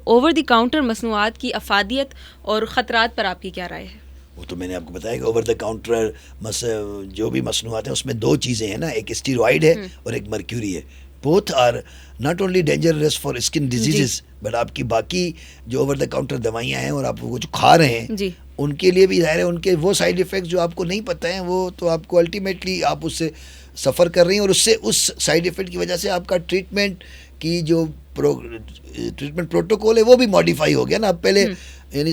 Over the counter مصنوعات کی افادیت اور خطرات پر آپ کی کیا رائے ہے؟ وہ تو میں نے آپ کو بتایا کہ اوور دا کاؤنٹر جو بھی مصنوعات ہیں اس میں دو چیزیں ہیں نا, ایک اسٹیرائڈ ہے اور ایک مرکیوری ہے. Both are not only dangerous for skin diseases but آپ کی باقی جو اوور دا کاؤنٹر دوائیاں ہیں اور آپ وہ جو کھا رہے ہیں ان کے لیے بھی ظاہر ہے ان کے وہ سائیڈ ایفیکٹس جو آپ کو نہیں پتہ ہیں وہ تو آپ کو الٹیمیٹلی آپ اس سے سفر کر رہی ہیں, اور اس سے اس سائیڈ ایفیکٹ کی وجہ سے آپ کا ٹریٹمنٹ کی جو ٹریٹمنٹ پروٹوکول ہے وہ بھی ماڈیفائی ہو گیا نا. اب پہلے یعنی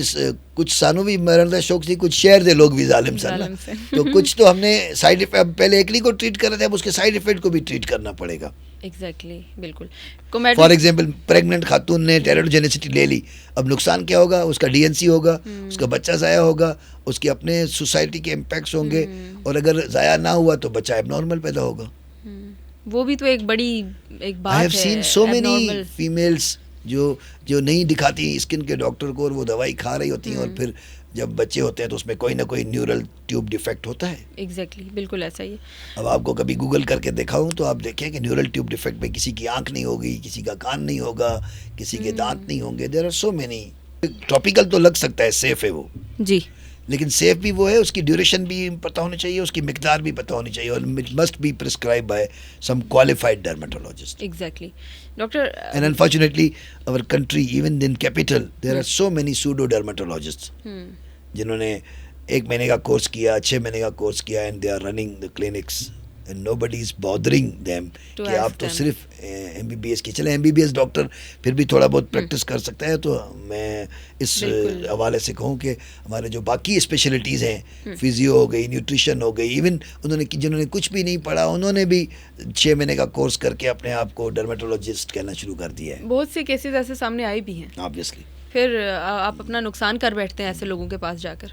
کچھ سانوں بھی مرندہ شوق تھی, کچھ شہر دے لوگ بھی ظالم سن نا, تو کچھ تو ہم نے سائیڈ ایفیکٹ پہلے ایکلی کو ٹریٹ کر رہے تھے, اب اس کے سائیڈ ایفیکٹ کو بھی ٹریٹ کرنا پڑے گا. ایگزیکٹلی, بالکل. فار ایگزامپل پریگننٹ خاتون نے ٹیرٹوجینسٹی لے لی, اب نقصان کیا ہوگا, اس کا ڈی این سی ہوگا, اس کا بچہ ضائع ہوگا, اس کے اپنے سوسائٹی کے امپیکٹس ہوں گے, اور اگر ضائع نہ ہوا تو بچہ اب نارمل پیدا ہوگا. وہ بھی تو ایک بڑی ایک بات ہے. I have seen so many females جو نہیں دکھاتی اسکن کے ڈاکٹر کو, اور وہ دوائی کھا رہی ہوتی ہیں, اور پھر جب بچے ہوتے ہیں تو اس میں کوئی نہ کوئی نیورل ٹیوب ڈیفیکٹ ہوتا ہے. ایگزیکٹلی, بالکل ایسا ہی ہے. اب آپ کو کبھی گوگل کر کے دکھاؤں تو آپ دیکھیں کہ نیورل ٹیوب ڈیفیکٹ میں کسی کی آنکھ نہیں ہوگی, کسی کا کان نہیں ہوگا, کسی کے دانت نہیں ہوں گے. There are so many. Topical تو لگ سکتا ہے, سیف ہے وہ جی, لیکن سیف بھی وہ ہے, اس کی ڈیوریشن بھی پتہ ہونی چاہیے, اس کی مقدار بھی پتہ ہونی چاہیے, اور must be prescribe by some qualified dermatologist. Exactly doctor. And unfortunately our country, even in capital, there are so many pseudo dermatologists جنہوں نے 1 مہینے کا کورس کیا, 6 مہینے کا کورس کیا, and they are running the clinics and nobody is bothering them کہ آپ تو صرف ایم بی بی ایس کی. چلیں M B B S doctor پھر بھی تھوڑا بہت پریکٹس کر سکتا ہے, تو میں اس حوالے سے کہوں کہ ہمارے جو باقی اسپیشلٹیز ہیں, فزیو ہو گئی, نیوٹریشن ہو گئی, ایون جنہوں نے کچھ بھی نہیں پڑھا انہوں نے بھی 6 مہینے کا کورس کر کے اپنے آپ کو ڈرمیٹولوجسٹ کہنا شروع کر دیا ہے. بہت سے کیسز ایسے سامنے آئے بھی ہیں. آبویسلی پھر آپ اپنا نقصان کر بیٹھتے ہیں ایسے لوگوں کے پاس جا کر.